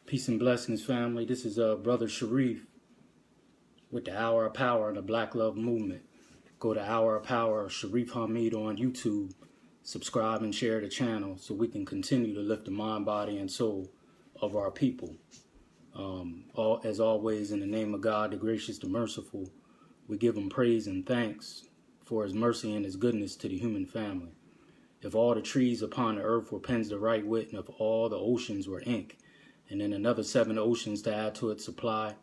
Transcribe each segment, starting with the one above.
Peace and blessings, family. This is Brother Sharif with the Hour of Power and the Black Love Movement. Go to Hour of Power, Sharif Hamid on YouTube. Subscribe and share the channel so we can continue to lift the mind, body, and soul of our people. As always, in the name of God, the gracious, the merciful, we give him praise and thanks for his mercy and his goodness to the human family. If all the trees upon the earth were pens to write with, and if all the oceans were ink, and then another 7 oceans to add to its supply,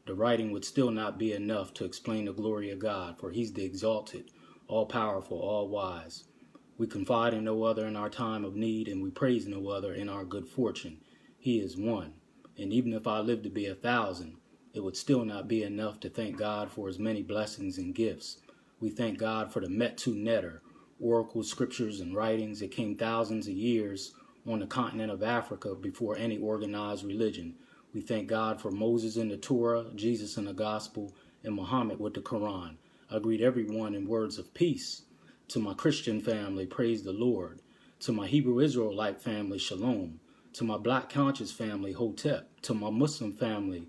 the writing would still not be enough to explain the glory of God, for he's the exalted, all-powerful, all-wise. We confide in no other in our time of need, and we praise no other in our good fortune. He is one, and even if I lived to be 1,000, it would still not be enough to thank God for his many blessings and gifts. We thank God for the Metu Neter, oracles, scriptures, and writings that came thousands of years on the continent of Africa before any organized religion. We thank God for Moses in the Torah, Jesus in the Gospel, and Muhammad with the Quran. I greet everyone in words of peace. To my Christian family, praise the Lord. To my Hebrew Israelite family, shalom. To my Black conscious family, hotep. To my Muslim family,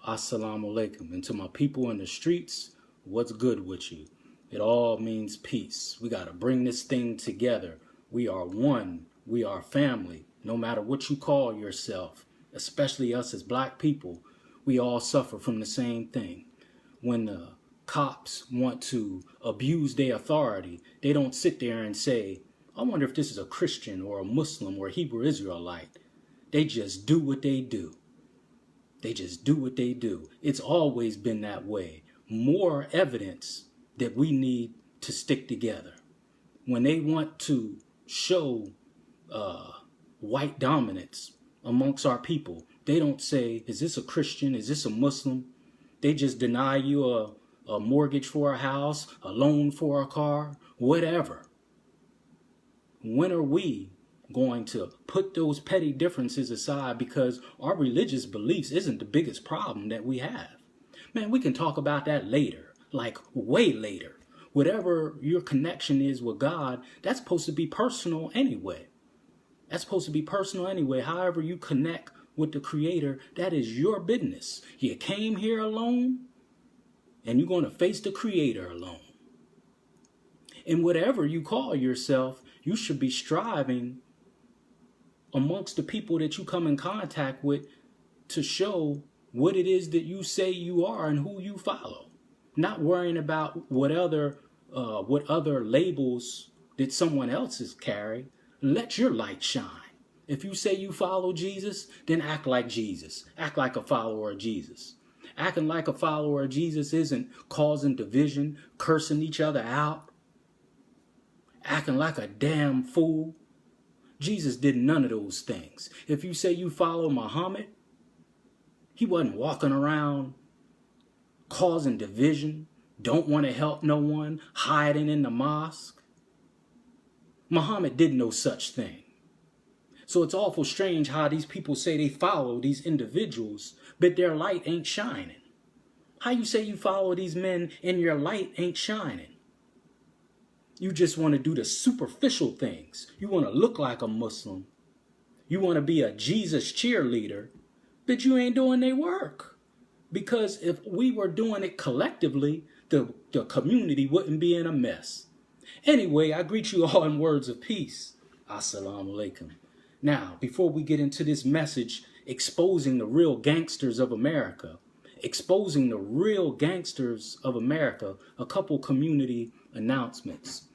assalamu alaikum. And to my people in the streets, what's good with you? It all means peace. We got to bring this thing together. We are one. We are family. No matter what you call yourself, especially us as Black people, we all suffer from the same thing. When the cops want to abuse their authority, they don't sit there and say, I wonder if this is a Christian or a Muslim or a Hebrew Israelite. They just do what they do. They just do what they do. It's always been that way. More evidence that we need to stick together. When they want to show white dominance amongst our people, they don't say, is this a Christian? Is this a Muslim? They just deny you a mortgage for a house, a loan for a car, whatever. When are we going to put those petty differences aside, because our religious beliefs isn't the biggest problem that we have? Man, we can talk about that later, like way later. Whatever your connection is with God, that's supposed to be personal anyway. That's supposed to be personal anyway. However you connect with the Creator, that is your business. You came here alone, and you're going to face the Creator alone. And whatever you call yourself, you should be striving amongst the people that you come in contact with to show what it is that you say you are and who you follow. Not worrying about what other labels that someone else has carried. Let your light shine. If you say you follow Jesus, then act like Jesus. Act like a follower of Jesus. Acting like a follower of Jesus isn't causing division, cursing each other out, acting like a damn fool. Jesus did none of those things. If you say you follow Muhammad, he wasn't walking around causing division, don't want to help no one, hiding in the mosque. Muhammad did no such thing. So it's awful strange how these people say they follow these individuals, but their light ain't shining. How you say you follow these men and your light ain't shining? You just want to do the superficial things. You want to look like a Muslim. You want to be a Jesus cheerleader, but you ain't doing their work. Because if we were doing it collectively, the community wouldn't be in a mess. Anyway, I greet you all in words of peace. Assalamu alaikum. Now, before we get into this message exposing the real gangsters of America, a couple community announcements.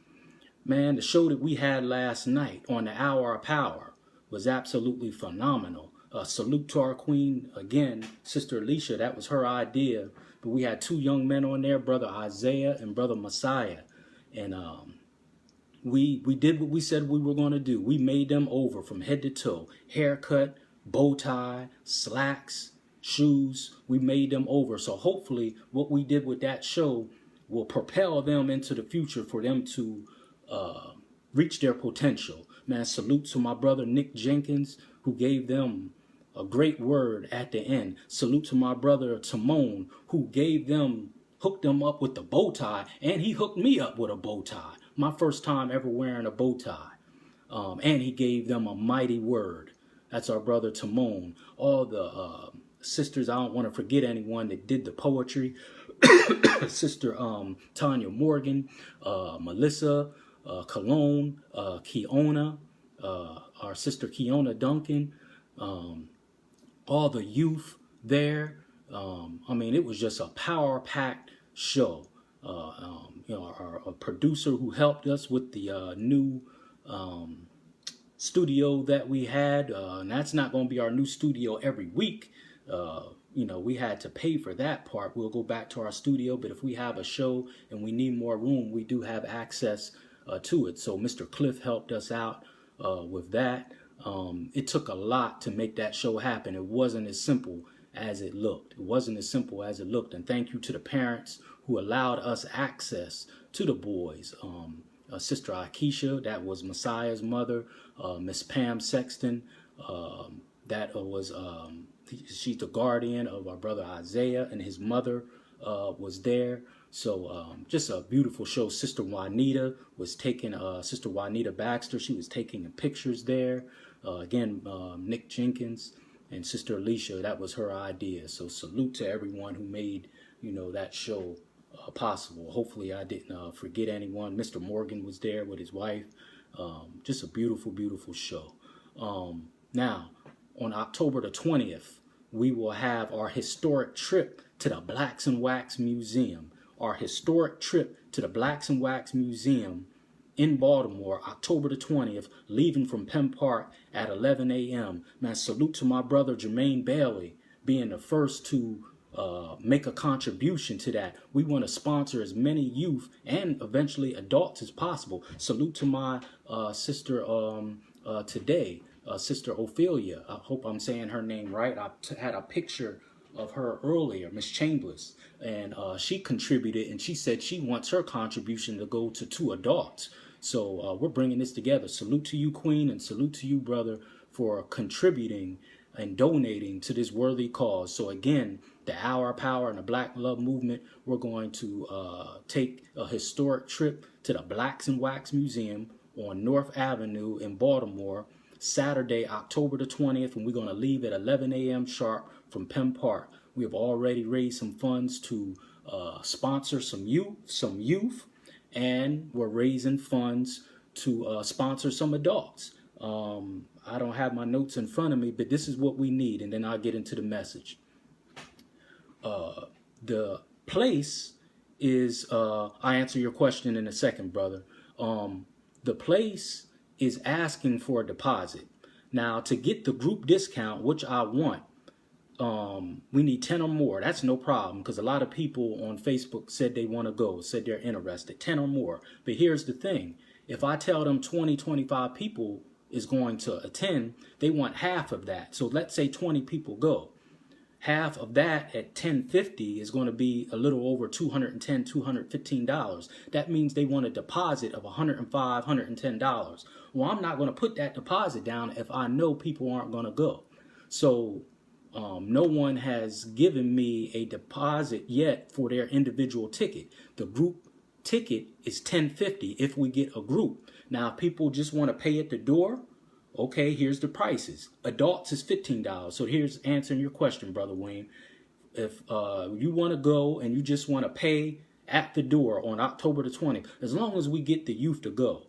Man, the show that we had last night on the Hour of Power was absolutely phenomenal. Salute to our queen again, Sister Alicia. That was her idea. But we had 2 young men on there, Brother Isaiah and Brother Messiah. And we did what we said we were going to do. We made them over from head to toe. Haircut, bow tie, slacks, shoes. We made them over. So hopefully what we did with that show will propel them into the future for them to reach their potential. Man, salute to my brother Nick Jenkins, who gave them a great word at the end. Salute to my brother Timon, who hooked them up with the bow tie, and he hooked me up with a bow tie. My first time ever wearing a bow tie. And he gave them a mighty word. That's our brother Timon. All the sisters, I don't want to forget anyone that did the poetry. Sister Tanya Morgan, Melissa, Cologne, Kiona, our sister Kiona Duncan, all the youth there. I mean, it was just a power-packed show. Our producer who helped us with the new studio that we had, and that's not going to be our new studio every week. We had to pay for that part. We'll go back to our studio, but if we have a show and we need more room, we do have access to it. So Mr. Cliff helped us out with that. It took a lot to make that show happen. It wasn't as simple as it looked. And thank you to the parents who allowed us access to the boys. Sister Akeisha, that was Messiah's mother. Miss Pam Sexton, she's the guardian of our brother Isaiah, and his mother was there. So just a beautiful show. Sister Juanita Sister Juanita Baxter, she was taking pictures there. Nick Jenkins and Sister Alicia, that was her idea. So salute to everyone who made, that show possible. Hopefully I didn't forget anyone. Mr. Morgan was there with his wife. Just a beautiful, beautiful show. Now, on October the 20th, we will have our historic trip to the Blacks and Wax Museum. Our historic trip to the Blacks and Wax Museum in Baltimore, October the 20th, leaving from Penn Park at 11 a.m. Man, salute to my brother Jermaine Bailey being the first to make a contribution to that. We want to sponsor as many youth and eventually adults as possible. Salute to my sister today, Sister Ophelia. I hope I'm saying her name right. I had a picture of her earlier, Miss Chambers, and she contributed, and she said she wants her contribution to go to 2 adults. So we're bringing this together. Salute to you, Queen, and salute to you, brother, for contributing and donating to this worthy cause. So again, the Hour of Power and the Black Love Movement, we're going to take a historic trip to the Blacks and Wax Museum on North Avenue in Baltimore, Saturday, October the 20th, and we're going to leave at 11 a.m. sharp from Penn Park. We have already raised some funds to sponsor some youth, and we're raising funds to sponsor some adults. I don't have my notes in front of me, but this is what we need, and then I'll get into the message. The place is, I answer your question in a second, brother. The place is asking for a deposit. Now, to get the group discount, which I want, we need 10 or more. That's no problem, because a lot of people on Facebook said they want to go, said they're interested, 10 or more. But here's the thing. If I tell them 20, 25 people is going to attend, they want half of that. So let's say 20 people go. Half of that at $10.50 is going to be a little over $210, $215. That means they want a deposit of $105, $110. Well, I'm not going to put that deposit down if I know people aren't going to go. So no one has given me a deposit yet for their individual ticket. The group ticket is $10.50 if we get a group. Now, if people just want to pay at the door, okay, here's the prices. Adults is $15. So here's answering your question, Brother Wayne. If you want to go and you just want to pay at the door on October the 20th, as long as we get the youth to go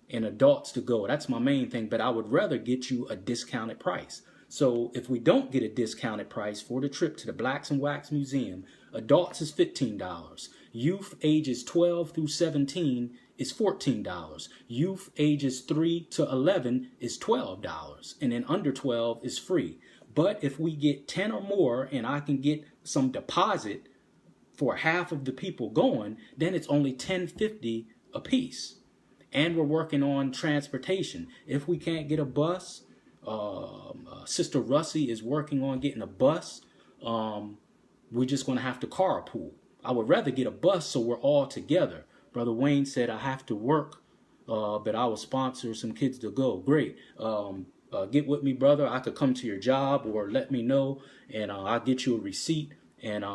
and adults to go, that's my main thing. But I would rather get you a discounted price. So if we don't get a discounted price for the trip to the Blacks and Wax Museum, adults is $15. Youth ages 12 through 17 is $14. Youth ages 3 to 11 is $12. And then under 12 is free. But if we get 10 or more and I can get some deposit for half of the people going, then it's only $10.50 a piece. And we're working on transportation. If we can't get a bus, Sister Russie is working on getting a bus. We're just going to have to carpool. I would rather get a bus so we're all together. Brother Wayne said I have to work, but I will sponsor some kids to go. Great. Get with me, brother. I could come to your job or let me know, and I'll get you a receipt. And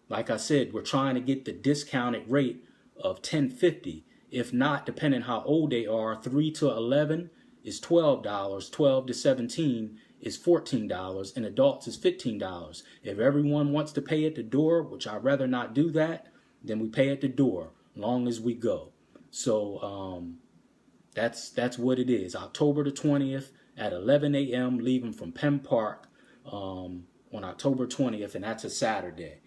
like I said, we're trying to get the discounted rate of $10.50. If not, depending how old they are, 3 to 11 is $12. 12 to 17 is $14 and adults is $15. If everyone wants to pay at the door, which I'd rather not do that, then we pay at the door, long as we go. So that's what it is. October the 20th at 11 a.m. leaving from Penn Park on October 20th, and that's a Saturday.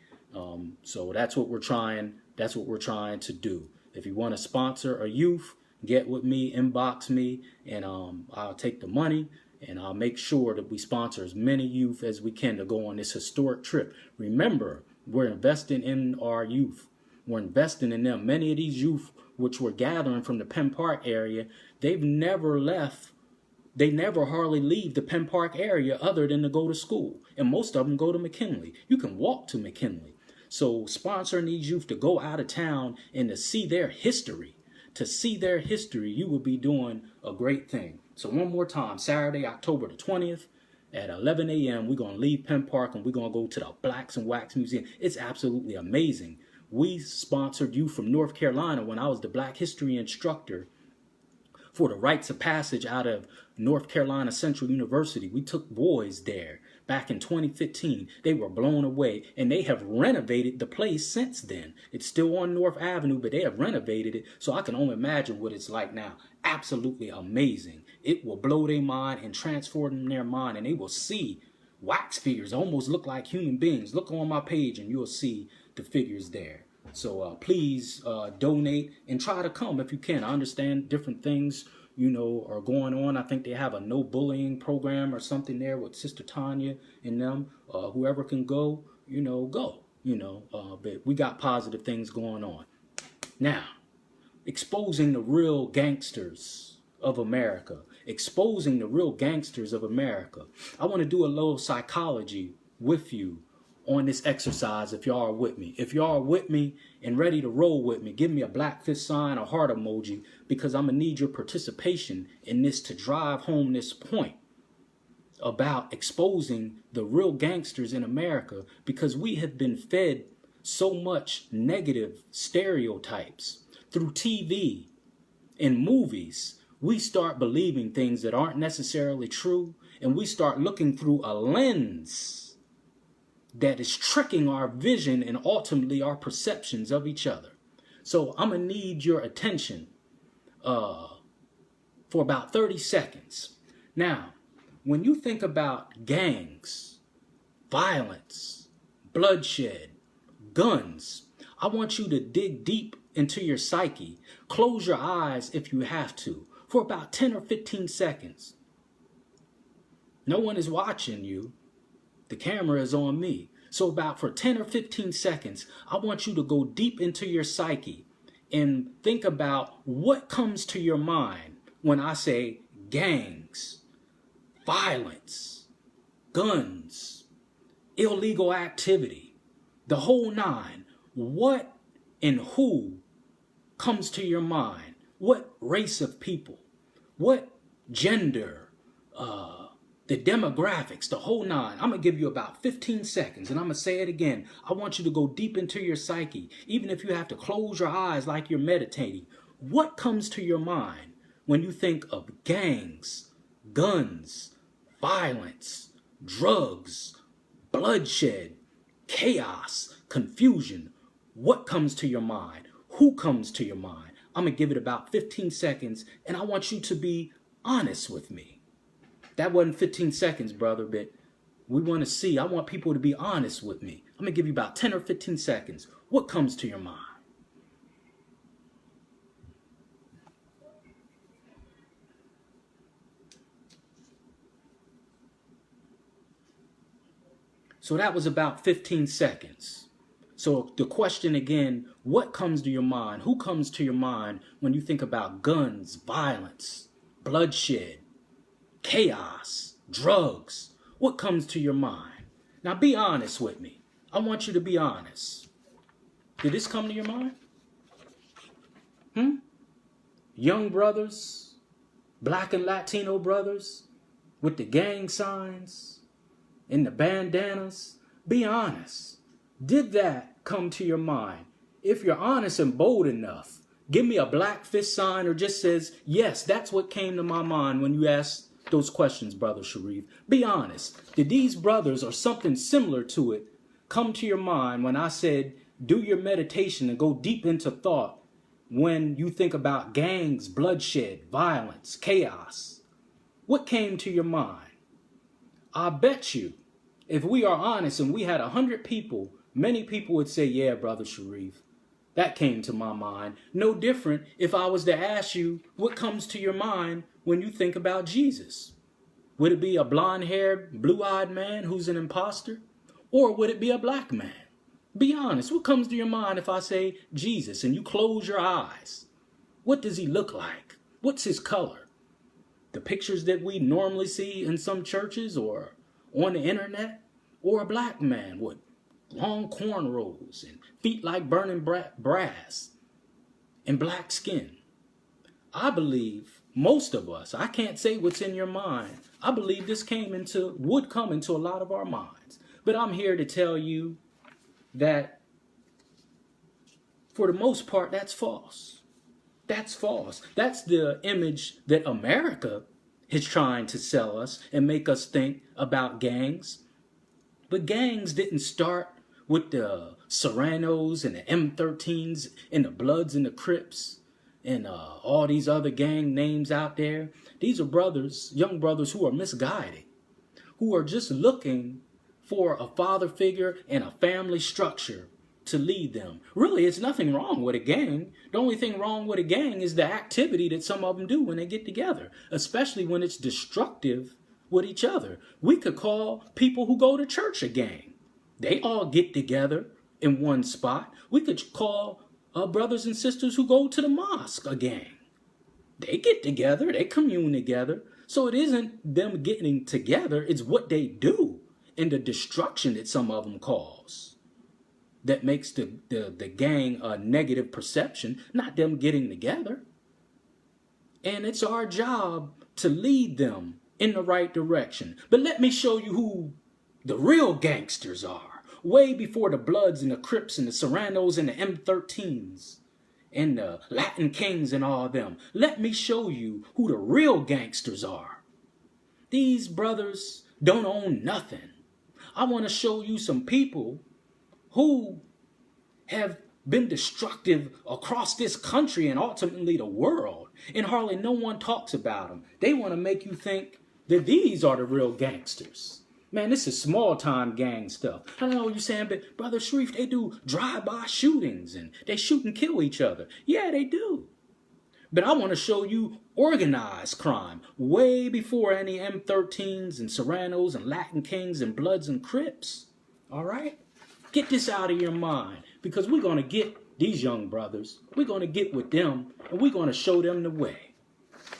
So that's what we're trying. That's what we're trying to do. If you want to sponsor a youth, get with me, inbox me, and I'll take the money, and I'll make sure that we sponsor as many youth as we can to go on this historic trip. Remember, we're investing in our youth. We're investing in them. Many of these youth, which were gathering from the Penn Park area, they've never left. They never hardly leave the Penn Park area other than to go to school. And most of them go to McKinley. You can walk to McKinley. So sponsoring these youth to go out of town and to see their history, you will be doing a great thing. So one more time, Saturday, October the 20th at 11 a.m., we're going to leave Penn Park and we're going to go to the Blacks and Wax Museum. It's absolutely amazing. We sponsored youth from North Carolina when I was the Black History instructor for the rites of passage out of North Carolina Central University. We took boys there back in 2015. They were blown away, and they have renovated the place since then. It's still on North Avenue, but they have renovated it, so I can only imagine what it's like now. Absolutely amazing. It will blow their mind and transform their mind, and they will see wax figures almost look like human beings. Look on my page, and you'll see the figures there. So please donate and try to come if you can. I understand different things, are going on. I think they have a no bullying program or something there with Sister Tanya and them. Whoever can go, go. But we got positive things going on. Now, exposing the real gangsters of America. Exposing the real gangsters of America. I want to do a little psychology with you on this exercise if y'all are with me. If y'all are with me and ready to roll with me, give me a black fist sign, a heart emoji, because I'm going to need your participation in this to drive home this point about exposing the real gangsters in America, because we have been fed so much negative stereotypes through TV and movies. We start believing things that aren't necessarily true, and we start looking through a lens that is tricking our vision and ultimately our perceptions of each other. So I'm going to need your attention for about 30 seconds. Now, when you think about gangs, violence, bloodshed, guns, I want you to dig deep into your psyche. Close your eyes if you have to for about 10 or 15 seconds. No one is watching you. The camera is on me. So about for 10 or 15 seconds, I want you to go deep into your psyche and think about what comes to your mind when I say gangs, violence, guns, illegal activity, the whole nine. What and who comes to your mind? What race of people? What gender? The demographics, the whole nine. I'm going to give you about 15 seconds, and I'm going to say it again. I want you to go deep into your psyche, even if you have to close your eyes like you're meditating. What comes to your mind when you think of gangs, guns, violence, drugs, bloodshed, chaos, confusion? What comes to your mind? Who comes to your mind? I'm going to give it about 15 seconds, and I want you to be honest with me. That wasn't 15 seconds, brother, but we want to see. I want people to be honest with me. I'm going to give you about 10 or 15 seconds. What comes to your mind? So that was about 15 seconds. So the question again, what comes to your mind? Who comes to your mind when you think about guns, violence, bloodshed, chaos, drugs? What comes to your mind? Now be honest with me. I want you to be honest. Did this come to your mind? Young brothers, black and Latino brothers with the gang signs and the bandanas. Be honest. Did that come to your mind? If you're honest and bold enough, give me a black fist sign or just says, yes, that's what came to my mind when you asked those questions, Brother Sharif. Be honest. Did these brothers or something similar to it come to your mind when I said do your meditation and go deep into thought when you think about gangs, bloodshed, violence, chaos? What came to your mind? I bet you, if we are honest and we had 100 people, many people would say, yeah, Brother Sharif, that came to my mind. No different if I was to ask you what comes to your mind when you think about Jesus. Would it be a blonde-haired, blue-eyed man who's an imposter? Or would it be a black man? Be honest. What comes to your mind if I say Jesus and you close your eyes? What does he look like? What's his color? The pictures that we normally see in some churches or on the internet? Or a black man with long cornrows and feet like burning brass and black skin? I believe most of us, I can't say what's in your mind. I believe this would come into a lot of our minds. But I'm here to tell you that for the most part, that's false. That's false. That's the image that America is trying to sell us and make us think about gangs. But gangs didn't start with the Serranos and the M13s and the Bloods and the Crips and all these other gang names out there. These are brothers, young brothers who are misguided, who are just looking for a father figure and a family structure to lead them. Really, it's nothing wrong with a gang. The only thing wrong with a gang is the activity that some of them do when they get together, especially when it's destructive with each other. We could call people who go to church a gang. They all get together in one spot. We could call brothers and sisters who go to the mosque a gang. They get together, they commune together. So it isn't them getting together, it's what they do and the destruction that some of them cause that makes the gang a negative perception, not them getting together. And it's our job to lead them in the right direction. But let me show you who the real gangsters are. Way before the Bloods and the Crips and the Serranos and the M13s and the Latin Kings and all them. Let me show you who the real gangsters are. These brothers don't own nothing. I want to show you some people who have been destructive across this country and ultimately the world, and hardly no one talks about them. They want to make you think that these are the real gangsters. Man, this is small-time gang stuff. I don't know what you're saying, but Brother Sharif, they do drive-by shootings and they shoot and kill each other. Yeah, they do. But I want to show you organized crime way before any M13s and Serranos and Latin Kings and Bloods and Crips. All right? Get this out of your mind, because we're going to get these young brothers. We're going to get with them and we're going to show them the way.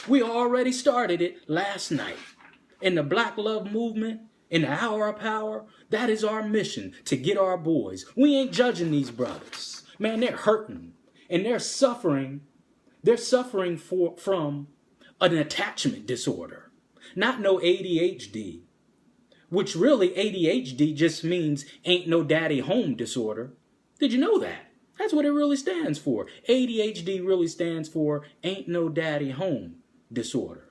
We already started it last night. In the Black Love Movement, in the Hour of Power, that is our mission, to get our boys. We ain't judging these brothers. Man, they're hurting and they're suffering. They're suffering from an attachment disorder, not no ADHD, which really ADHD just means ain't no daddy home disorder. Did you know that? That's what it really stands for. ADHD really stands for ain't no daddy home disorder.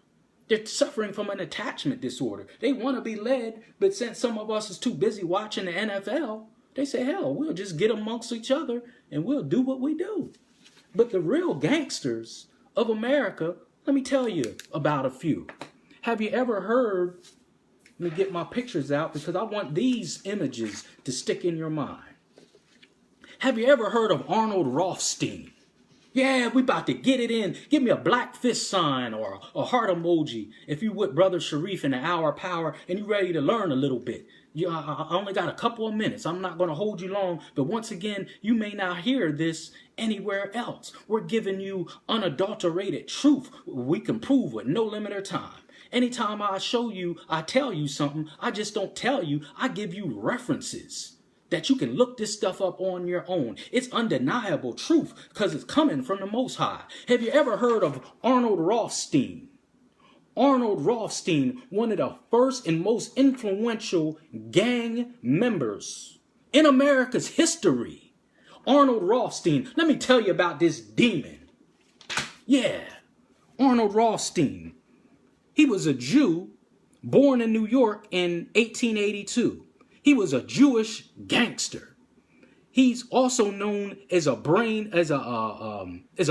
They're suffering from an attachment disorder. They want to be led, but since some of us is too busy watching the NFL, they say, hell, we'll just get amongst each other and we'll do what we do. But the real gangsters of America, let me tell you about a few. Have you ever heard, let me get my pictures out because I want these images to stick in your mind. Have you ever heard of Arnold Rothstein? Yeah, we about to get it in. Give me a black fist sign or a heart emoji if you with Brother Sharif in the Hour of Power and you ready to learn a little bit. I only got a couple of minutes. I'm not going to hold you long. But once again, you may not hear this anywhere else. We're giving you unadulterated truth we can prove with no limit of time. Anytime I show you, I tell you something, I just don't tell you. I give you references that you can look this stuff up on your own. It's undeniable truth because it's coming from the Most High. Have you ever heard of Arnold Rothstein? Arnold Rothstein, one of the first and most influential gang members in America's history. Arnold Rothstein, let me tell you about this demon. Yeah, Arnold Rothstein. He was a Jew born in New York in 1882. He was a Jewish gangster. He's also known as a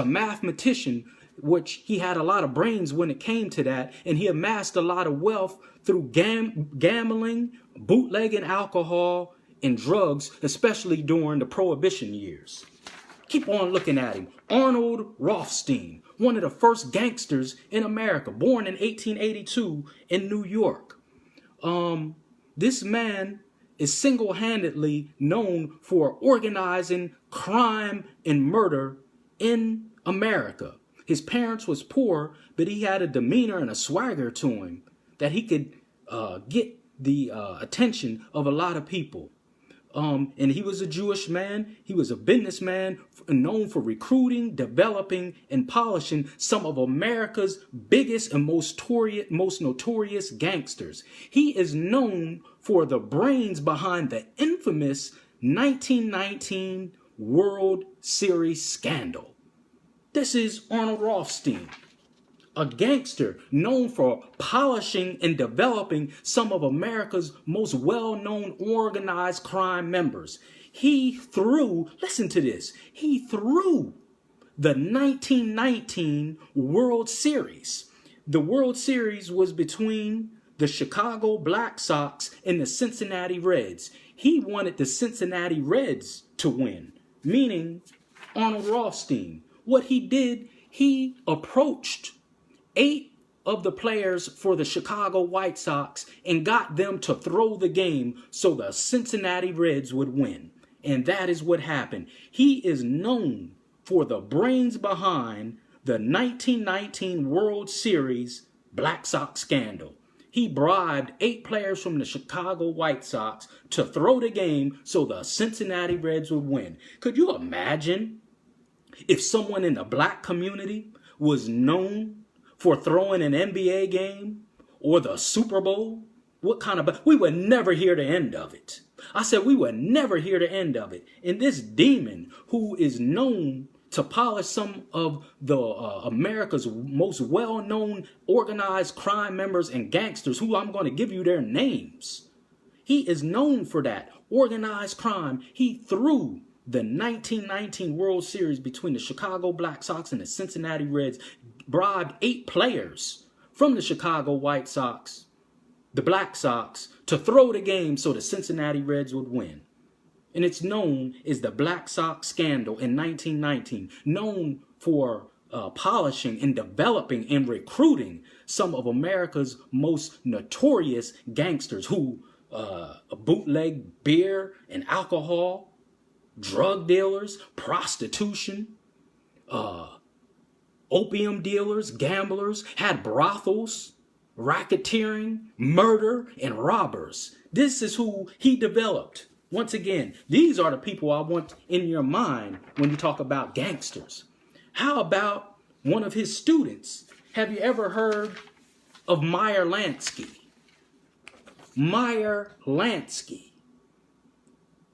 mathematician, which he had a lot of brains when it came to that, and he amassed a lot of wealth through gambling, bootlegging alcohol, and drugs, especially during the Prohibition years. Keep on looking at him. Arnold Rothstein, one of the first gangsters in America, born in 1882 in New York. This man is single-handedly known for organizing crime and murder in America. His parents was poor, but he had a demeanor and a swagger to him that he could get the attention of a lot of people. And he was a Jewish man. He was a businessman known for recruiting, developing, and polishing some of America's biggest and most notorious gangsters. He is known for the brains behind the infamous 1919 World Series scandal. This is Arnold Rothstein, a gangster known for polishing and developing some of America's most well-known organized crime members. He threw, listen to this, he threw the 1919 World Series. The World Series was between the Chicago Black Sox and the Cincinnati Reds. He wanted the Cincinnati Reds to win, meaning Arnold Rothstein. What he did, he approached 8 of the players for the Chicago White Sox and got them to throw the game so the Cincinnati Reds would win. And that is what happened. He is known for the brains behind the 1919 World Series Black Sox scandal. He bribed 8 players from the Chicago White Sox to throw the game so the Cincinnati Reds would win. Could you imagine if someone in the black community was known for throwing an NBA game or the Super Bowl? We would never hear the end of it. I said we would never hear the end of it. And this demon who is known to polish some of the America's most well-known organized crime members and gangsters, who I'm going to give you their names. He is known for that. Organized crime. He threw the 1919 World Series between the Chicago Black Sox and the Cincinnati Reds, bribed 8 players from the Chicago White Sox, the Black Sox, to throw the game so the Cincinnati Reds would win. And it's known as the Black Sox scandal in 1919, known for polishing and developing and recruiting some of America's most notorious gangsters who bootleg beer and alcohol, drug dealers, prostitution, opium dealers, gamblers, had brothels, racketeering, murder, and robbers. This is who he developed. Once again, these are the people I want in your mind when you talk about gangsters. How about one of his students? Have you ever heard of Meyer Lansky? Meyer Lansky.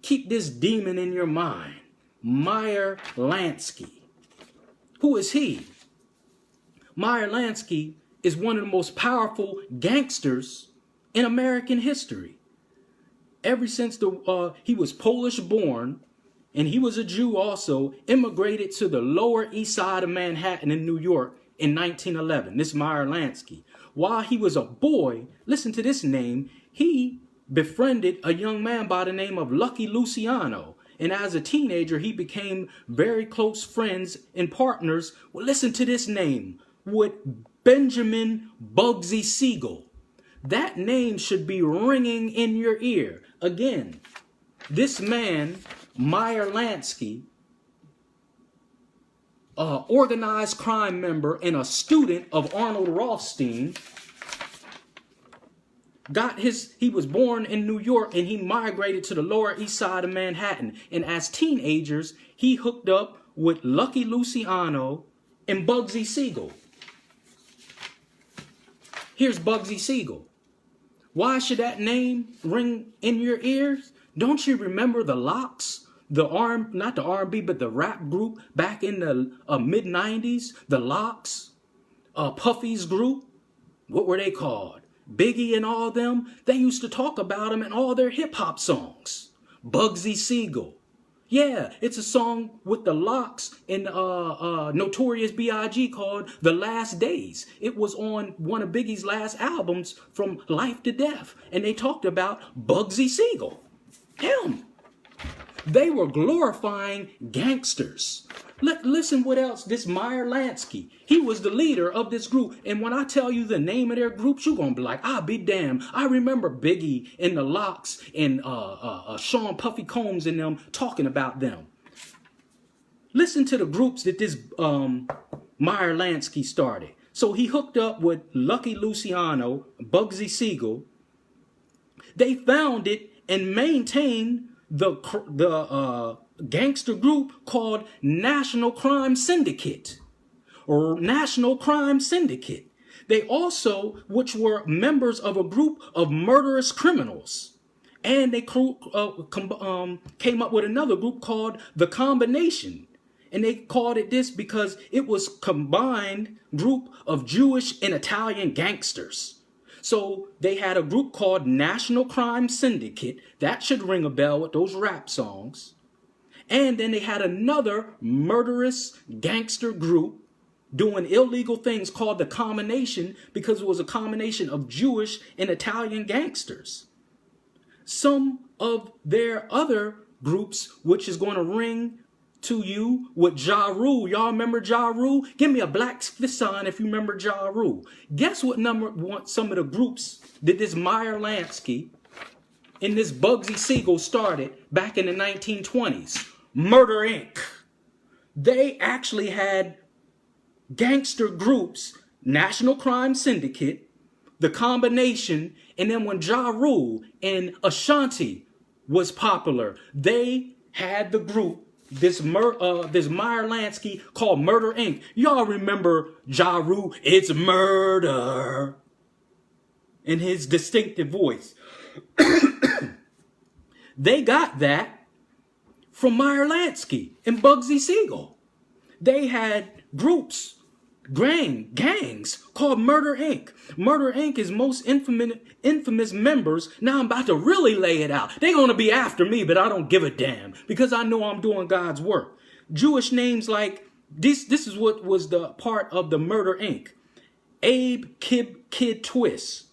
Keep this demon in your mind. Meyer Lansky. Who is he? Meyer Lansky is one of the most powerful gangsters in American history. Ever since he was Polish born, and he was a Jew also, immigrated to the Lower East Side of Manhattan in New York in 1911. This Meyer Lansky. While he was a boy, listen to this name, he befriended a young man by the name of Lucky Luciano. And as a teenager, he became very close friends and partners. Well, listen to this name, with Benjamin Bugsy Siegel. That name should be ringing in your ear. Again, this man, Meyer Lansky, an organized crime member and a student of Arnold Rothstein, he was born in New York and he migrated to the Lower East Side of Manhattan. And as teenagers, he hooked up with Lucky Luciano and Bugsy Siegel. Here's Bugsy Siegel. Why should that name ring in your ears? Don't you remember the Locks? Not the R&B, but the rap group back in the mid-90s? The Locks? Puffy's group? What were they called? Biggie and all them, they used to talk about him in all their hip hop songs. Bugsy Siegel. Yeah, it's a song with the Locks and Notorious B.I.G. called The Last Days. It was on one of Biggie's last albums, From Life to Death. And they talked about Bugsy Siegel. Him. They were glorifying gangsters. Listen what else, this Meyer Lansky. He was the leader of this group. And when I tell you the name of their groups, you're going to be like, I'll be damned. I remember Biggie and the Locks and Sean Puffy Combs and them talking about them. Listen to the groups that this Meyer Lansky started. So he hooked up with Lucky Luciano, Bugsy Siegel. They founded and maintained the gangster group called National Crime Syndicate, or National Crime Syndicate. They also, which were members of a group of murderous criminals, and they came up with another group called the Combination, and they called it this because it was combined group of Jewish and Italian gangsters. So they had a group called National Crime Syndicate. That should ring a bell with those rap songs. And then they had another murderous gangster group doing illegal things called the Combination because it was a combination of Jewish and Italian gangsters. Some of their other groups, which is going to ring to you with Ja Rule. Y'all remember Ja Rule? Give me a black fist sign if you remember Ja Rule. Guess what some of the groups that this Meyer Lansky and this Bugsy Siegel started back in the 1920s? Murder Inc. They actually had gangster groups, National Crime Syndicate, the Combination, and then when Ja Rule and Ashanti was popular, they had the group, this Meyer Lansky called Murder Inc. Y'all remember Ja Rule, it's murder, in his distinctive voice. They got that from Meyer Lansky and Bugsy Siegel. They had groups, gangs called Murder Inc. Murder Inc. is most infamous members. Now I'm about to really lay it out. They're going to be after me, but I don't give a damn because I know I'm doing God's work. Jewish names like this is what was the part of the Murder Inc. Abe Kid Twist,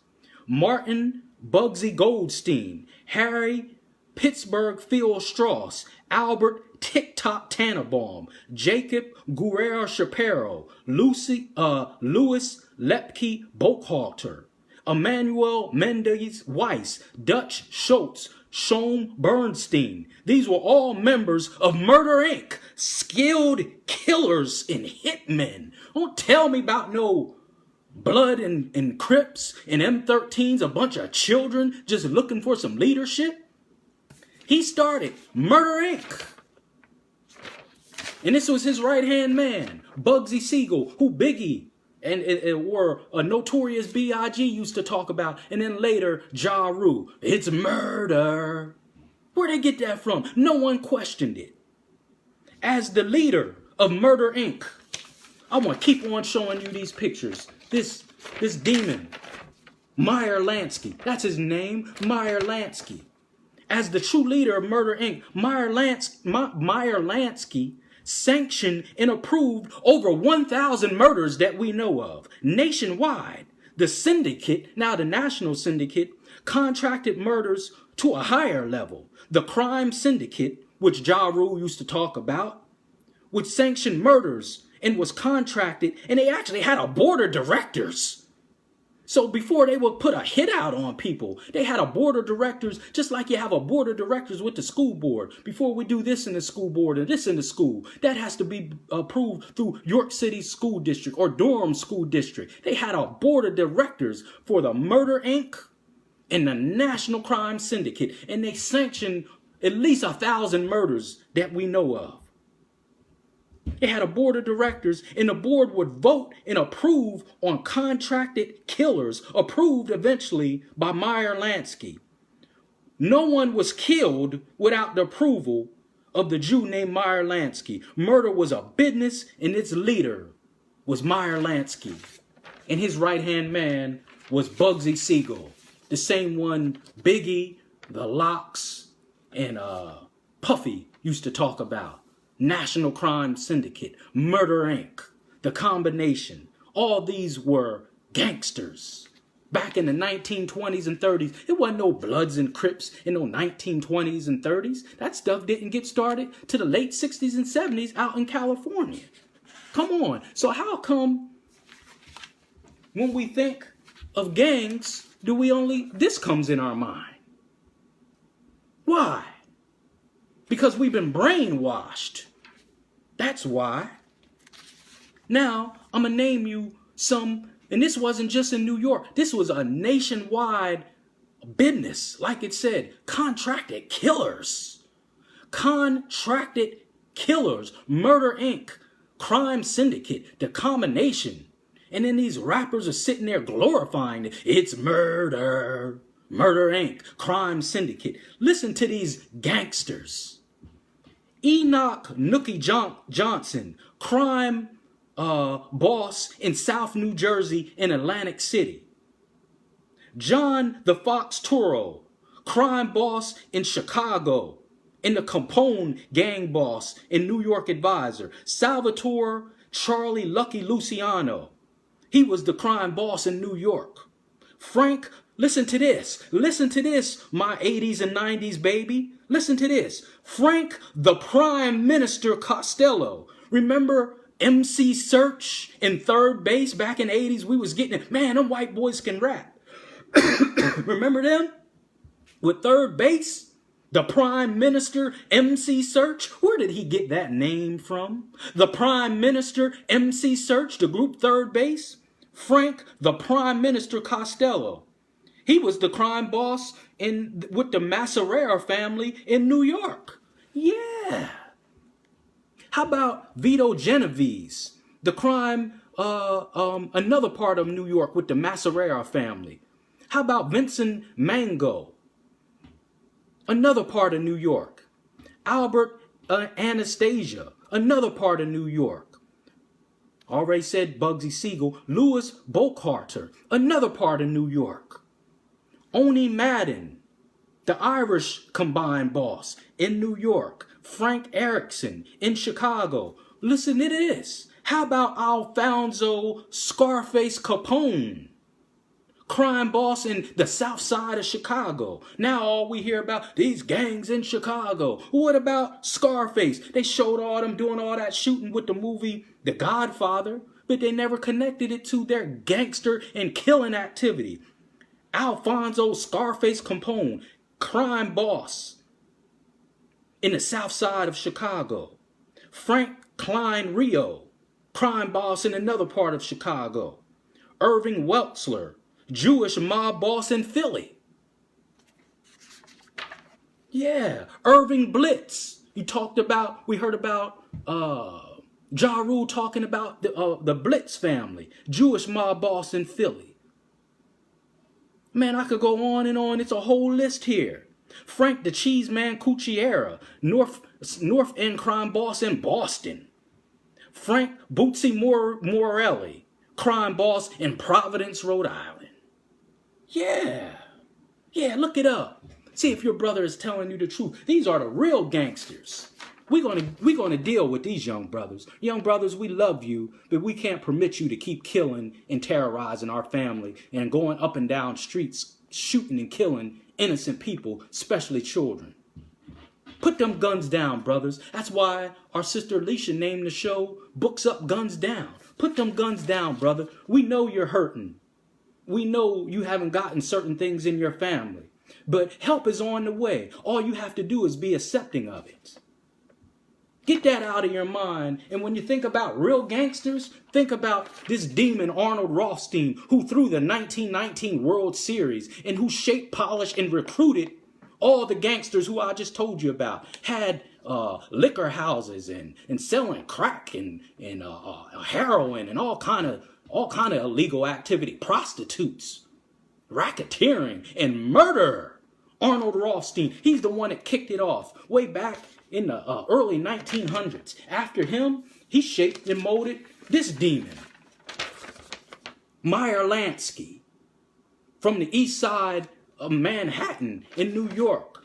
Martin Bugsy Goldstein, Harry Pittsburgh Phil Strauss, Albert TikTok Tannenbaum, Jacob Guerrero Shapiro, Louis Lepke Bockhalter, Emmanuel Mendez Weiss, Dutch Schultz, Shom Bernstein. These were all members of Murder Inc., skilled killers and hitmen. Don't tell me about no Blood and Crips and M13s, a bunch of children just looking for some leadership. He started Murder Inc. And this was his right-hand man, Bugsy Siegel, who Biggie or a Notorious B.I.G. used to talk about. And then later, Ja Rule. It's murder. Where'd they get that from? No one questioned it. As the leader of Murder Inc., I want to keep on showing you these pictures. This demon, Meyer Lansky. That's his name, Meyer Lansky. As the true leader of Murder Inc., Meyer Lansky sanctioned and approved over 1,000 murders that we know of nationwide. The syndicate, now the National Syndicate, contracted murders to a higher level. The Crime Syndicate, which Ja Rule used to talk about, which sanctioned murders and was contracted, and they actually had a board of directors. So before they would put a hit out on people, they had a board of directors, just like you have a board of directors with the school board. Before we do this in the school board and this in the school, that has to be approved through York City School District or Durham School District. They had a board of directors for the Murder Inc. and the National Crime Syndicate, and they sanctioned at least 1,000 murders that we know of. They had a board of directors, and the board would vote and approve on contracted killers, approved eventually by Meyer Lansky. No one was killed without the approval of the Jew named Meyer Lansky. Murder was a business, and its leader was Meyer Lansky. And his right-hand man was Bugsy Siegel, the same one Biggie, the Locks, and Puffy used to talk about. National Crime Syndicate, Murder Inc., The Combination. All these were gangsters. Back in the 1920s and 30s, it wasn't no Bloods and Crips in no 1920s and 30s. That stuff didn't get started to the late 60s and 70s out in California. Come on. So how come when we think of gangs, this comes in our mind? Why? Because we've been brainwashed. That's why. Now, I'm going to name you some, and this wasn't just in New York. This was a nationwide business. Like it said, contracted killers. Contracted killers. Murder Inc., Crime Syndicate, The Combination. And then these rappers are sitting there glorifying it. It's murder. Murder Inc., Crime Syndicate. Listen to these gangsters. Enoch Nookie Johnson, crime boss in South New Jersey and Atlantic City. John the Fox Turo, crime boss in Chicago, and the Capone gang boss in New York advisor. Salvatore Charlie Lucky Luciano, he was the crime boss in New York. Frank, listen to this. Listen to this, my 80s and 90s baby. Listen to this. Frank the Prime Minister Costello. Remember MC Search in Third Base back in the 80s? We was getting it. Man, them white boys can rap. Remember them? With Third Base? The Prime Minister MC Search? Where did he get that name from? The Prime Minister MC Search, the group Third Base? Frank the Prime Minister Costello. He was the crime boss with the Masserera family in New York. Yeah. How about Vito Genovese, the crime, another part of New York with the Masserera family? How about Vincent Mango, another part of New York? Albert Anastasia, another part of New York. Already said Bugsy Siegel. Louis Bocarter, another part of New York. Oni Madden, the Irish combined boss in New York. Frank Erickson in Chicago. Listen to this. How about Alfonso Scarface Capone, crime boss in the south side of Chicago? Now all we hear about these gangs in Chicago. What about Scarface? They showed all them doing all that shooting with the movie The Godfather, but they never connected it to their gangster and killing activity. Alfonso Scarface Capone, crime boss in the south side of Chicago. Frank Klein Rio, crime boss in another part of Chicago. Irving Weltzler, Jewish mob boss in Philly. Yeah, Irving Blitz. We heard about Ja Rule talking about the Blitz family, Jewish mob boss in Philly. Man, I could go on and on. It's a whole list here. Frank the Cheeseman Cucchiera, North End crime boss in Boston. Frank Bootsy Morelli, crime boss in Providence, Rhode Island. Yeah, look it up. See if your brother is telling you the truth. These are the real gangsters. We're gonna deal with these young brothers. Young brothers, we love you, but we can't permit you to keep killing and terrorizing our family and going up and down streets, shooting and killing innocent people, especially children. Put them guns down, brothers. That's why our sister Alicia named the show Books Up, Guns Down. Put them guns down, brother. We know you're hurting. We know you haven't gotten certain things in your family, but help is on the way. All you have to do is be accepting of it. Get that out of your mind. And when you think about real gangsters, think about this demon Arnold Rothstein, who threw the 1919 World Series and who shaped, polished, and recruited all the gangsters who I just told you about. Had liquor houses and selling crack and heroin and all kind of illegal activity, prostitutes, racketeering, and murder. Arnold Rothstein, he's the one that kicked it off way back in the early 1900s. After him, he shaped and molded this demon. Meyer Lansky from the east side of Manhattan in New York.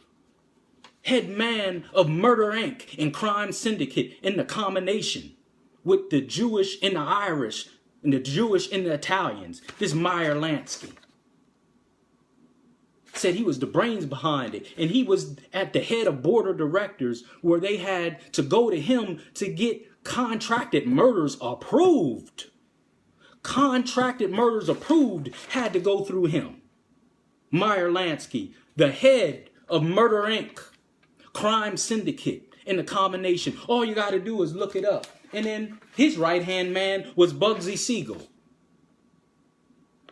Head man of Murder Inc. and Crime Syndicate in the combination with the Jewish and the Irish and the Jewish and the Italians. This Meyer Lansky said he was the brains behind it, and he was at the head of board of directors where they had to go to him to get contracted murders approved. Contracted murders approved had to go through him. Meyer Lansky, the head of Murder Inc., Crime Syndicate, in the combination. All you got to do is look it up. And then his right-hand man was Bugsy Siegel.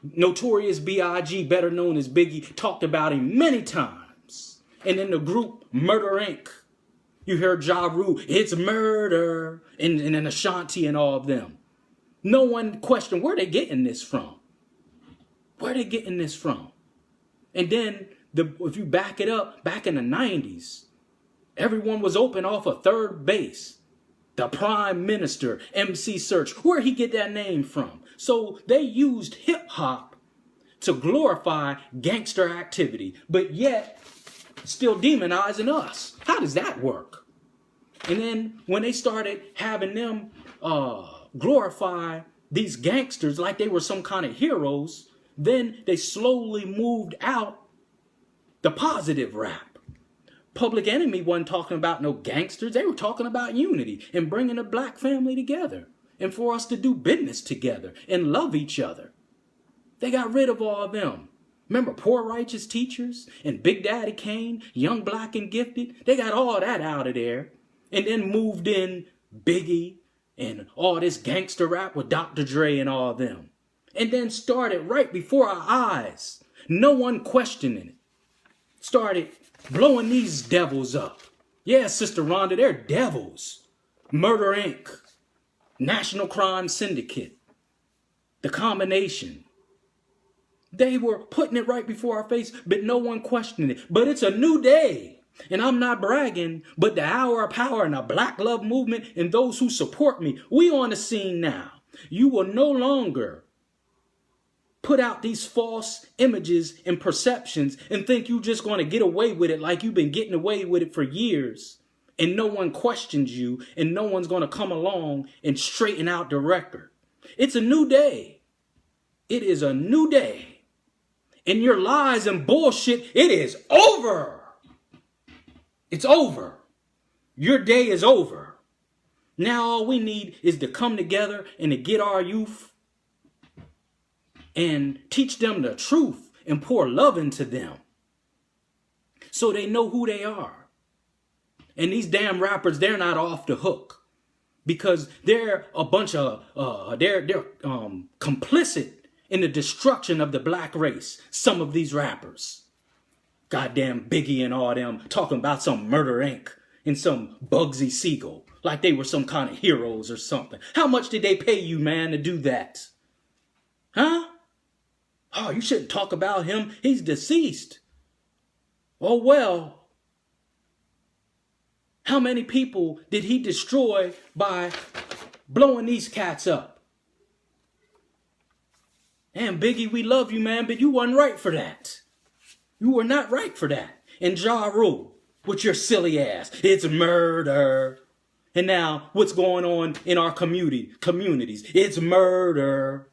Notorious B.I.G., better known as Biggie, talked about him many times. And in the group Murder Inc., you heard Ja Rule, it's murder, and Ashanti and all of them. No one questioned where they getting this from. Where they getting this from? And then, if you back it up, back in the 90s, everyone was open off of Third Base. The Prime Minister, MC Search, where he get that name from? So they used hip hop to glorify gangster activity, but yet still demonizing us. How does that work? And then when they started having them glorify these gangsters like they were some kind of heroes, then they slowly moved out the positive rap. Public Enemy wasn't talking about no gangsters. They were talking about unity and bringing a black family together and for us to do business together and love each other. They got rid of all of them. Remember Poor Righteous Teachers and Big Daddy Kane, Young Black and Gifted? They got all that out of there and then moved in Biggie and all this gangster rap with Dr. Dre and all of them. And then started right before our eyes, no one questioning it, started blowing these devils up. Yeah, Sister Rhonda, they're devils. Murder Inc., National Crime Syndicate, the combination. They were putting it right before our face, but no one questioned it. But it's a new day. And I'm not bragging, but the hour of power and the Black Love movement and those who support me, we on the scene now. You will no longer put out these false images and perceptions and think you're just going to get away with it like you've been getting away with it for years. And no one questions you and no one's going to come along and straighten out the record. It's a new day. It is a new day. And your lies and bullshit, it is over. It's over. Your day is over. Now all we need is to come together and to get our youth and teach them the truth and pour love into them so they know who they are. And these damn rappers, they're not off the hook because they're a bunch of, they're complicit in the destruction of the black race. Some of these rappers. Goddamn Biggie and all them talking about some Murder Inc. and some Bugsy Siegel like they were some kind of heroes or something. How much did they pay you, man, to do that? Huh? Oh, you shouldn't talk about him. He's deceased. Oh, well. How many people did he destroy by blowing these cats up? Damn, Biggie, we love you, man, but you wasn't right for that. You were not right for that. And Ja Rule, with your silly ass, it's murder. And now, what's going on in our communities? It's murder.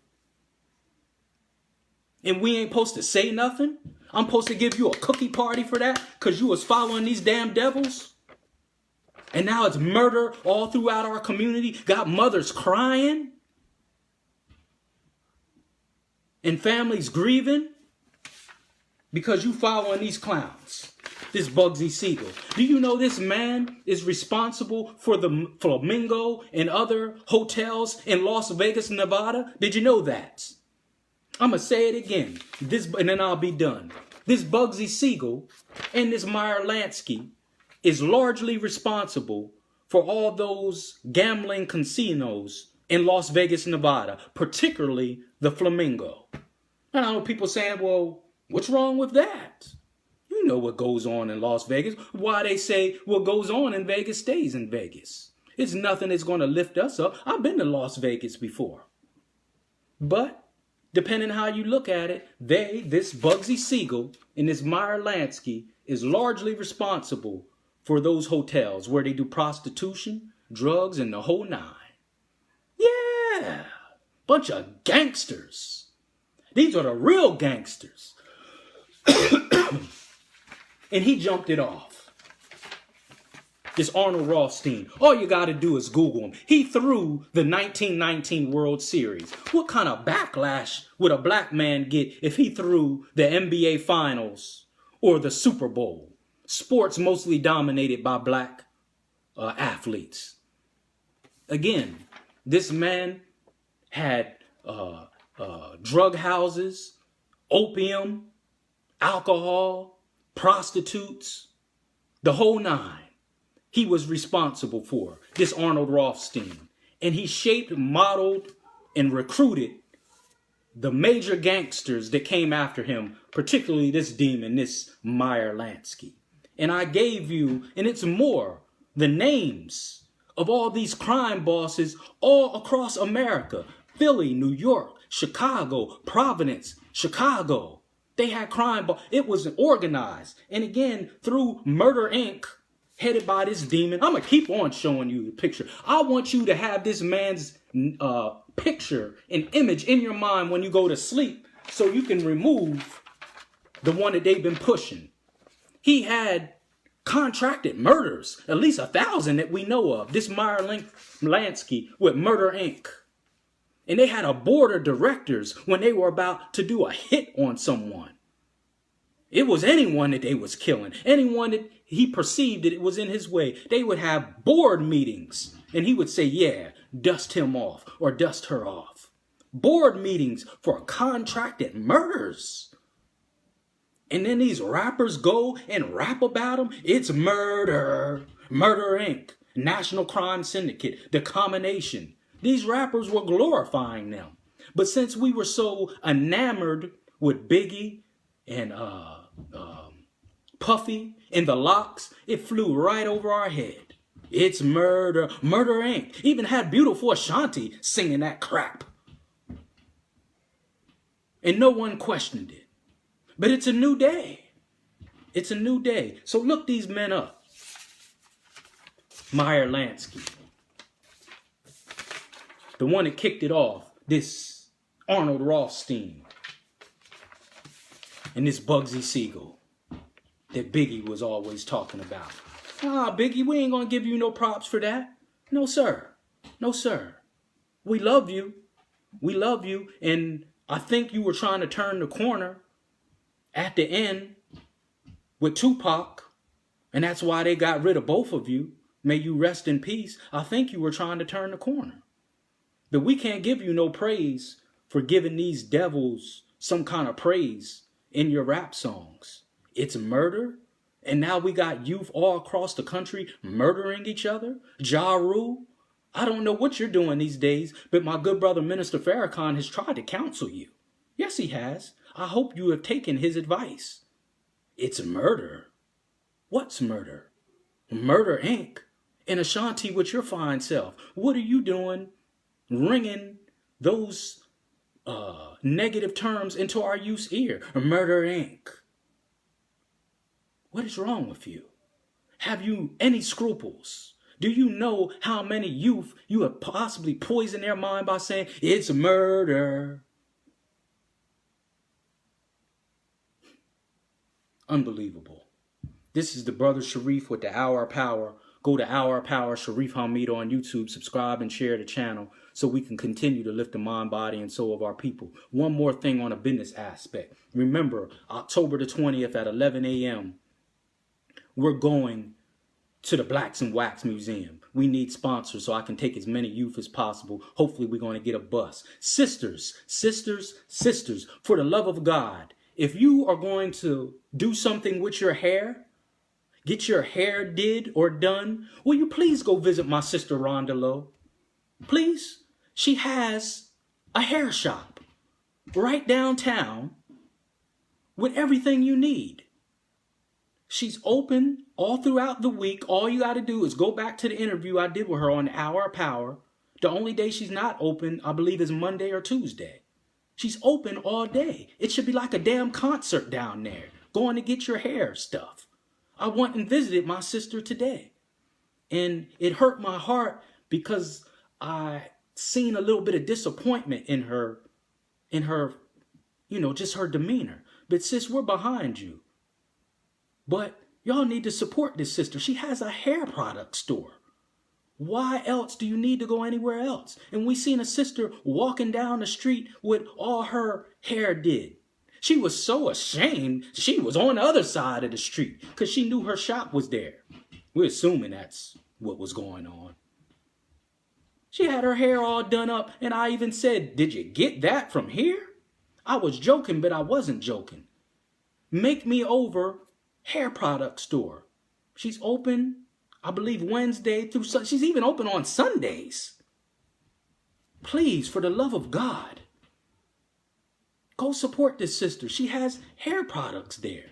And we ain't supposed to say nothing? I'm supposed to give you a cookie party for that because you was following these damn devils? And now it's murder all throughout our community. Got mothers crying. And families grieving. Because you following these clowns. This Bugsy Siegel. Do you know this man is responsible for the Flamingo and other hotels in Las Vegas, Nevada? Did you know that? I'm going to say it again. And then I'll be done. This Bugsy Siegel and this Meyer Lansky is largely responsible for all those gambling casinos in Las Vegas, Nevada. Particularly the Flamingo. And I know people saying, well, what's wrong with that? You know what goes on in Las Vegas. Why they say what goes on in Vegas stays in Vegas. It's nothing that's going to lift us up. I've been to Las Vegas before. But depending how you look at it, this Bugsy Siegel and this Meyer Lansky is largely responsible for those hotels where they do prostitution, drugs, and the whole nine. Yeah, bunch of gangsters. These are the real gangsters. And he jumped it off. This Arnold Rothstein. All you got to do is Google him. He threw the 1919 World Series. What kind of backlash would a black man get if he threw the NBA Finals or the Super Bowl? Sports mostly dominated by black athletes. Again, this man had drug houses, opium, alcohol, prostitutes, the whole nine. He was responsible for this Arnold Rothstein. And he shaped, modeled, and recruited the major gangsters that came after him, particularly this demon, this Meyer Lansky. And I gave you, and it's more, the names of all these crime bosses all across America. Philly, New York, Chicago, Providence, Chicago. They had crime, it was organized. And again, through Murder Inc., headed by this demon. I'm going to keep on showing you the picture. I want you to have this man's picture and image in your mind when you go to sleep so you can remove the one that they've been pushing. He had contracted murders, at least 1,000 that we know of. This Meyer Lansky with Murder Inc. And they had a board of directors when they were about to do a hit on someone. It was anyone that they was killing. Anyone that he perceived that it was in his way. They would have board meetings. And he would say, yeah, dust him off or dust her off. Board meetings for contracted murders. And then these rappers go and rap about them. It's murder. Murder Inc. National Crime Syndicate. The combination. These rappers were glorifying them. But since we were so enamored with Biggie and Puffy and the Locks, it flew right over our head. It's murder. Murder Inc. Even had Beautiful Ashanti singing that crap. And no one questioned it. But it's a new day. It's a new day. So look these men up. Meyer Lansky. The one that kicked it off. This Arnold Rothstein. And this Bugsy Siegel that Biggie was always talking about. Biggie, we ain't gonna give you no props for that. No, sir. No, sir. We love you. We love you. And I think you were trying to turn the corner at the end with Tupac. And that's why they got rid of both of you. May you rest in peace. I think you were trying to turn the corner. But we can't give you no praise for giving these devils some kind of praise in your rap songs. It's murder. And now we got youth all across the country murdering each other. Ja Rule. I don't know what you're doing these days, but my good brother Minister Farrakhan has tried to counsel you. Yes, he has. I hope you have taken his advice. It's murder. What's murder? Murder Inc. And Ashanti with your fine self. What are you doing ringing those negative terms into our youth's ear? Murder Inc. What is wrong with you? Have you any scruples? Do you know how many youth you have possibly poisoned their mind by saying it's murder? Unbelievable. This is the brother Sharif with the Hour of Power. Go to Hour of Power, Sharif Hamid on YouTube. Subscribe and share the channel so we can continue to lift the mind, body, and soul of our people. One more thing on a business aspect. Remember, October the 20th at 11 a.m., we're going to the Blacks and Wax Museum. We need sponsors so I can take as many youth as possible. Hopefully we're going to get a bus. Sisters, sisters, sisters, for the love of God, if you are going to do something with your hair, get your hair did or done, will you please go visit my sister Rhonda Lowe? Please? She has a hair shop right downtown with everything you need. She's open all throughout the week. All you got to do is go back to the interview I did with her on the Hour of Power. The only day she's not open, I believe, is Monday or Tuesday. She's open all day. It should be like a damn concert down there, going to get your hair stuff. I went and visited my sister today, and it hurt my heart because I seen a little bit of disappointment in her, just her demeanor. But sis, we're behind you. But y'all need to support this sister. She has a hair product store. Why else do you need to go anywhere else? And we seen a sister walking down the street with all her hair did. She was so ashamed she was on the other side of the street because she knew her shop was there. We're assuming that's what was going on. She had her hair all done up, and I even said, "Did you get that from here?" I was joking, but I wasn't joking. Make Me Over hair product store. She's open, I believe, Wednesday through Sunday. She's even open on Sundays. Please, for the love of God, go support this sister. She has hair products there.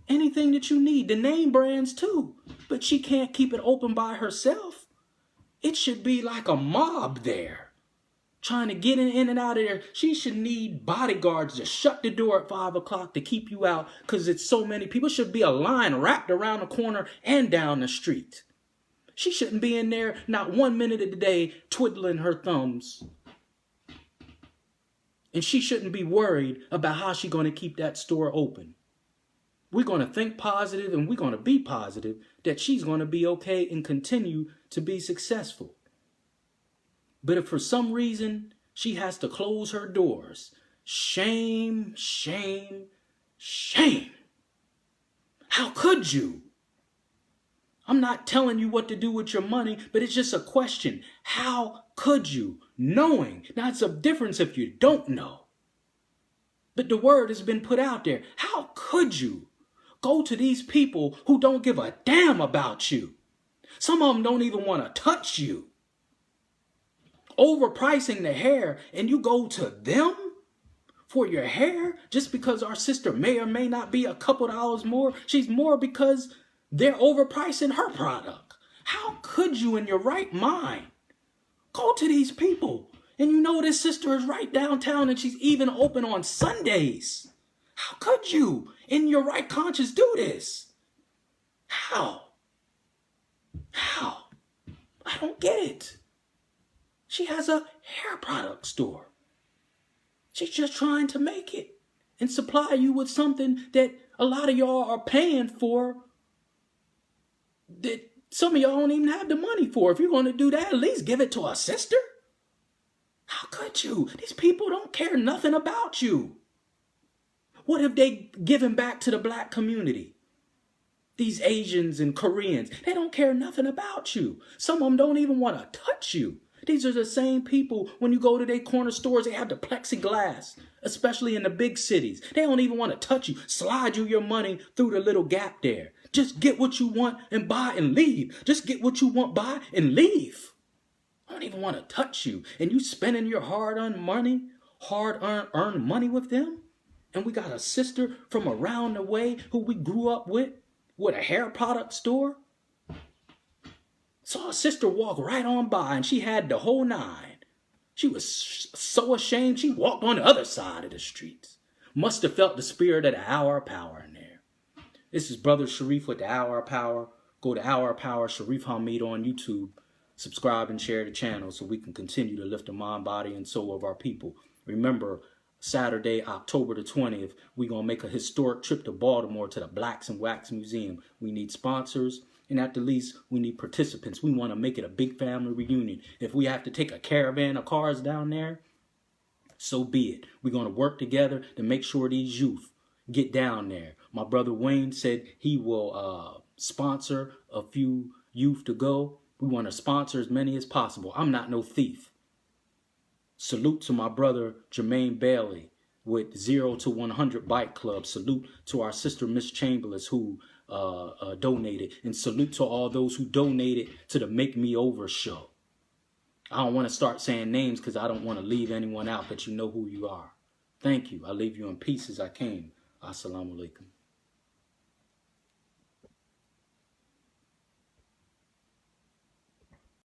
Anything that you need, the name brands too. But she can't keep it open by herself. It should be like a mob there, trying to get in and out of there. She should need bodyguards to shut the door at 5 o'clock to keep you out because it's so many people. Should be a line wrapped around the corner and down the street. She shouldn't be in there not 1 minute of the day twiddling her thumbs. And she shouldn't be worried about how she's going to keep that store open. We're going to think positive, and we're going to be positive that she's going to be okay and continue to be successful. But if for some reason she has to close her doors, shame, shame, shame. How could you? I'm not telling you what to do with your money, but it's just a question. How could you? Knowing. Now, it's a difference if you don't know. But the word has been put out there. How could you go to these people who don't give a damn about you? Some of them don't even want to touch you. Overpricing the hair, and you go to them for your hair just because our sister may or may not be a couple dollars more. She's more because they're overpricing her product. How could you in your right mind go to these people? And you know this sister is right downtown and she's even open on Sundays. How could you in your right conscience do this? How? I don't get it. She has a hair product store. She's just trying to make it and supply you with something that a lot of y'all are paying for that some of y'all don't even have the money for. If you're going to do that, at least give it to a sister. How could you? These people don't care nothing about you. What have they given back to the black community? These Asians and Koreans, they don't care nothing about you. Some of them don't even want to touch you. These are the same people, when you go to their corner stores, they have the plexiglass, especially in the big cities. They don't even want to touch you, slide you your money through the little gap there. Just get what you want and buy and leave. Just get what you want, buy and leave. I don't even want to touch you. And you spending your hard-earned money with them? And we got a sister from around the way who we grew up with a hair product store. Saw a sister walk right on by and she had the whole nine. She was so ashamed she walked on the other side of the street. Must have felt the spirit of the Hour of Power in there. This is Brother Sharif with the Hour of Power. Go to Hour of Power, Sharif Hamid on YouTube. Subscribe and share the channel so we can continue to lift the mind, body, and soul of our people. Remember, Saturday, October the 20th, we're going to make a historic trip to Baltimore to the Blacks and Wax Museum. We need sponsors, and at the least, we need participants. We want to make it a big family reunion. If we have to take a caravan of cars down there, so be it. We're going to work together to make sure these youth get down there. My brother Wayne said he will sponsor a few youth to go. We want to sponsor as many as possible. I'm not no thief. Salute to my brother Jermaine Bailey with 0 to 100 Bike Club. Salute to our sister Miss Chamberlain who donated. And salute to all those who donated to the Make Me Over show. I don't want to start saying names because I don't want to leave anyone out, but you know who you are. Thank you. I leave you in peace as I came. Assalamu alaikum.